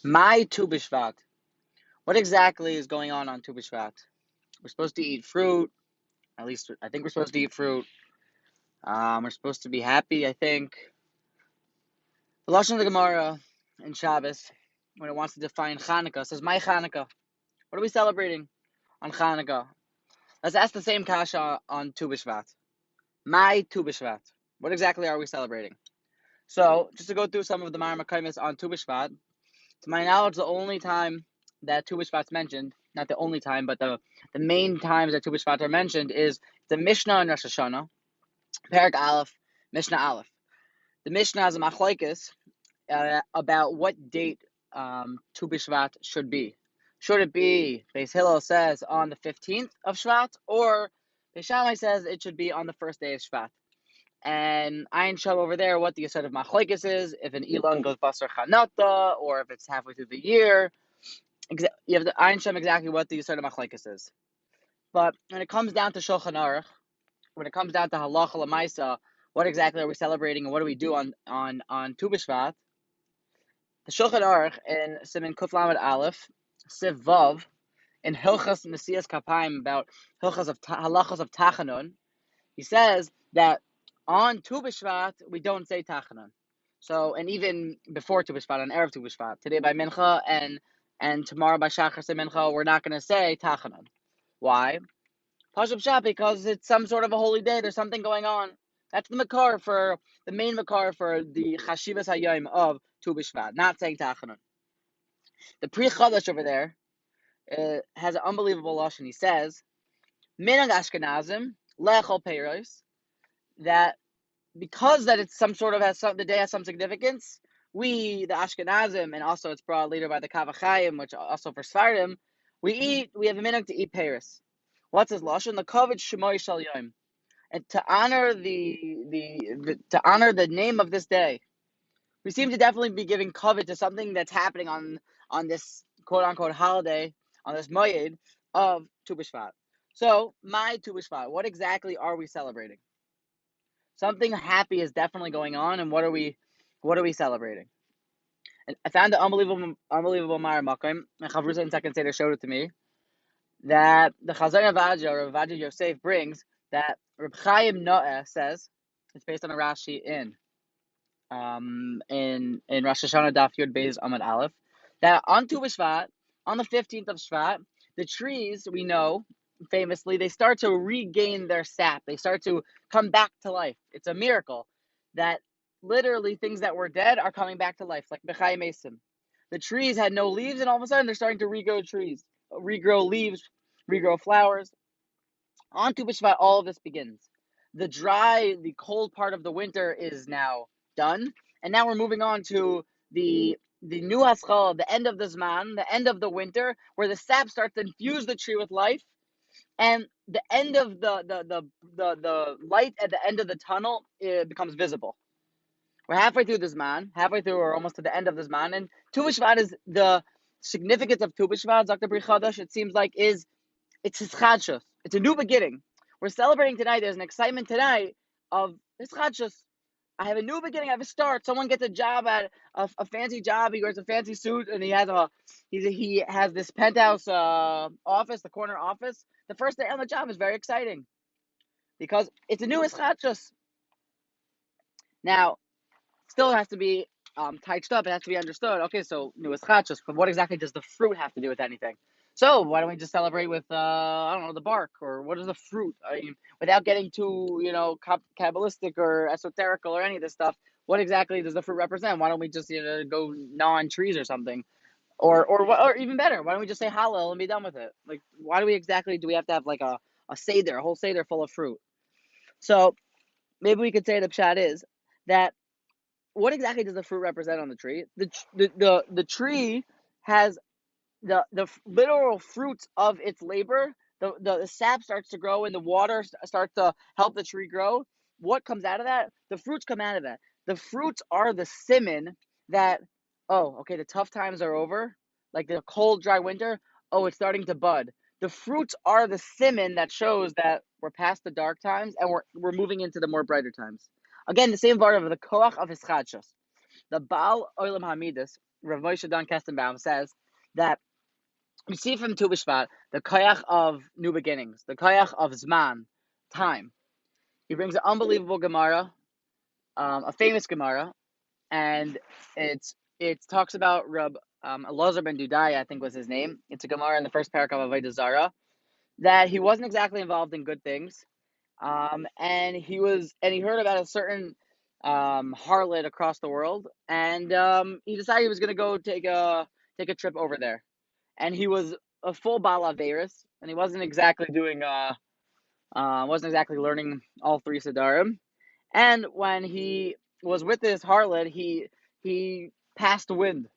My Tubishvat. What exactly is going on Tubishvat? We're supposed to eat fruit. At least I think we're supposed to eat fruit. We're supposed to be happy, I think. The Lashon of the Gemara in Shabbos, when it wants to define Hanukkah, says, My Hanukkah. What are we celebrating on Hanukkah? Let's ask the same kasha on Tubishvat. My Tubishvat. What exactly are we celebrating? So, just to go through some of the Ma'amakaimis on Tubishvat, to my knowledge, the only time that Tu B'Shvat's mentioned, not the only time, but the main times that Tu B'Shvat are mentioned is the Mishnah in Rosh Hashanah, Perek Aleph, Mishnah Aleph. The Mishnah has a machlokes about what date Tu B'Shvat should be. Should it be, Beis Hillel says, on the 15th of Shvat, or Beis Shammai says it should be on the first day of Shvat. And Ayin Shov over there, what the Yesod of machlokes is, if an Elon goes Basar Chanata, or if it's halfway through the year. You have the Ayin Shem exactly what the Yisod of Machlekes is. But when it comes down to Shulchan Aruch, when it comes down to Halacha L'Maisa, what exactly are we celebrating and what do we do on Tu B'Shvat? The Shulchan Aruch in Siman Kuf Lamed Aleph, Siv Vav, in Hilchas Nesias Kapayim about Hilchas of Halachas of Tachanun, he says that on Tu B'Shvat we don't say Tachanun. So, and even before Tu B'Shvat, on Erev Tu B'Shvat, today by Mincha and tomorrow by Shachar Mincha, we're not going to say Tachanun. Why? Pashup Shat, because it's some sort of a holy day. There's something going on. That's the main makar for the Chashivas Hayom of Tu B'Shvat, not saying Tachanun. The Pri Chadash over there has an unbelievable lashon. He says, Minag Ashkenazim lechol peiros, that because that it's some sort of the day has some significance, we, the Ashkenazim, and also it's brought later by the Kavachayim, which also for Sfardim, we have a minhag to eat Paris. What's his lashon? The Kavod Shemoy Shal Yom, and to honor to honor the name of this day. We seem to definitely be giving kavod to something that's happening on this quote unquote holiday, on this moed of Tu B'Shvat. So my Tu B'Shvat, what exactly are we celebrating? Something happy is definitely going on, and what are we celebrating? And I found the unbelievable Ma'ar Makom, and Chavrusa in Second Seder showed it to me, that the Chazon Avadia, or Avadia Yosef, brings that Reb Chaim Noah says, it's based on a Rashi in Rosh Hashanah Daf Yud Beis Amud Aleph, that on Tu B'Shvat, on the 15th of Shvat, the trees, we know, famously, they start to regain their sap. They start to come back to life. It's a miracle that literally things that were dead are coming back to life, like B'chai Mesim. The trees had no leaves, and all of a sudden they're starting to regrow leaves, regrow flowers. On Tu B'Shvat, all of this begins. The cold part of the winter is now done, and now we're moving on to the new haskal, the end of the zman, the end of the winter, where the sap starts to infuse the tree with life, and the end of the light at the end of the tunnel becomes visible. We're halfway through this man, or almost to the end of this man, and Tu B'Shvat is the significance of Tu B'Shvat. Dr. Bri Chadash, it seems like, it's hischadshus. It's a new beginning. We're celebrating tonight. There's an excitement tonight of hischadshus. I have a new beginning. I have a start. Someone gets a job at a fancy job. He wears a fancy suit, and he has this penthouse office, the corner office. The first day on the job is very exciting because it's a new hischadshus. Now, still has to be touched up. It has to be understood. Okay, so new hischadshus, but what exactly does the fruit have to do with anything? So why don't we just celebrate with I don't know, the bark, or what is the fruit? I mean, without getting too kabbalistic or esoterical or any of this stuff. What exactly does the fruit represent? Why don't we just go gnaw on trees or something, or even better? Why don't we just say Hallel and be done with it? Like, why do we have to have like a seder, a whole seder full of fruit? So maybe we could say the pshat is that what exactly does the fruit represent on the tree? The tree has the literal fruits of its labor. The sap starts to grow and the water starts to help the tree grow. What comes out of that? The fruits come out of that. The fruits are the siman that, oh, okay, the tough times are over, like the cold, dry winter. Oh, it's starting to bud. The fruits are the siman that shows that we're past the dark times and we're moving into the more brighter times. Again, the same part of the koach of hischadshus. The Baal Olam Hamidus, Rav Moshe Don Kestenbaum says that we see from Tubishvat the koyach of new beginnings, the koyach of zman, time. He brings an unbelievable Gemara, a famous Gemara, and it talks about Rab Elazar ben Dudai, I think was his name. It's a Gemara in the first paragraph of Avodah Zarah, that he wasn't exactly involved in good things, and he heard about a certain harlot across the world, and he decided he was going to go take a trip over there, and he was a full balaveris, and he wasn't exactly learning all three Siddharim. And when he was with this harlot, he passed wind,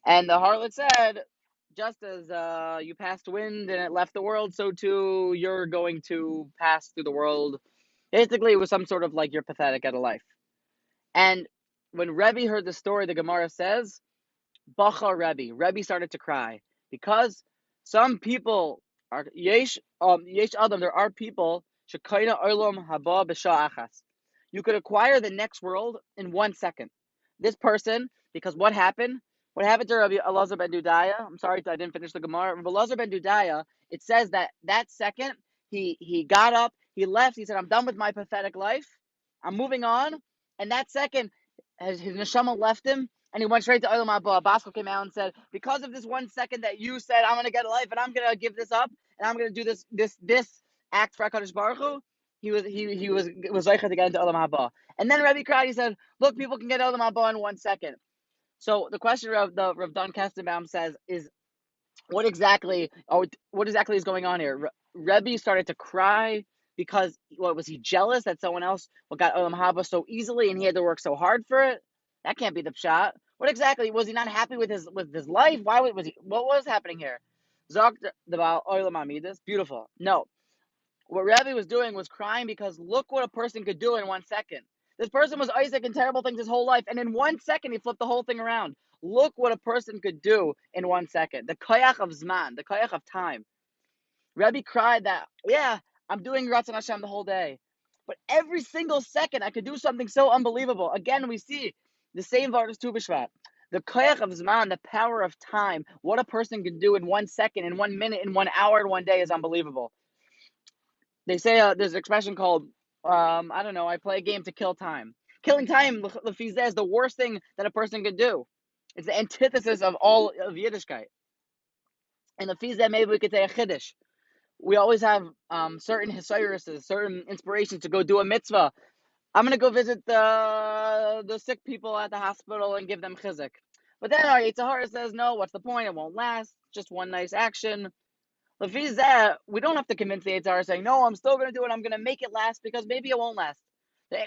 and the harlot said, "Just as you passed wind and it left the world, so too you're going to pass through the world." Basically, it was some sort of like you're pathetic at a life. And when Rebbe heard the story, the Gemara says, "Bacha Rebbe." Rebbe started to cry because some people are yesh adam. There are people shekaina olam haba b'sha achas. You could acquire the next world in 1 second. This person, because what happened? What happened to Rabbi Elazar ben Dudaya? I'm sorry I didn't finish the Gemara. Rabbi Elazar ben Dudaya, it says that second, he got up, he left, he said, "I'm done with my pathetic life. I'm moving on." And that second, his neshama left him, and he went straight to Olam Haba. Basco came out and said, "Because of this 1 second that you said, I'm going to get a life, and I'm going to give this up, and I'm going to do this act for HaKadosh Baruch Hu," he was zeicha to get into Olam Haba. And then Rebbe cried. He said, "Look, people can get Olam Haba in 1 second." So the question of Rav Don Kestenbaum says is, what exactly is going on here? Rebbe started to cry because what was he jealous that someone else got Olam Haba so easily and he had to work so hard for it? That can't be the pshat. What exactly was he not happy with his life? Why was he? What was happening here? Zok the Olam Amidas, beautiful. No, what Rebbe was doing was crying because look what a person could do in 1 second. This person was Isaac and terrible things his whole life, and in 1 second he flipped the whole thing around. Look what a person could do in 1 second. The koyach of zman, the koyach of time. Rebbe cried that, yeah, I'm doing Ratzon Hashem the whole day, but every single second I could do something so unbelievable. Again, we see the same word as Tubishvat. The koyach of zman, the power of time, what a person can do in 1 second, in 1 minute, in 1 hour, in 1 day is unbelievable. They say there's an expression called, I don't know, I play a game to kill time. Killing time, is the worst thing that a person could do. It's the antithesis of all of Yiddishkeit. And the maybe we could say a chiddush. We always have certain hisayrises, certain inspirations to go do a mitzvah. I'm going to go visit the sick people at the hospital and give them chizuk. But then our Yitzhahara says, no, what's the point? It won't last. Just one nice action. We don't have to convince the Yitzhara saying, no, I'm still going to do it. I'm going to make it last because maybe it won't last.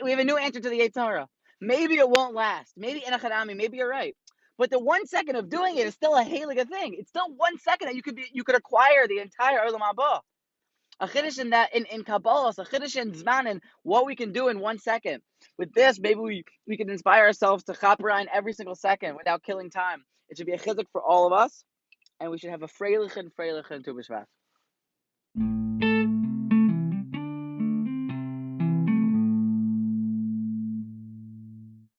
We have a new answer to the Yitzhara. Maybe it won't last. Maybe in a Chadami, maybe you're right. But the 1 second of doing it is still a haliga thing. It's still 1 second that you could acquire the entire Olam Haba. A chiddush in that in Kabbalah, a chiddush in Zman, and what we can do in 1 second. With this, maybe we can inspire ourselves to chaperine every single second without killing time. It should be a chizuk for all of us, and we should have a freilichen Tu B'Shvat.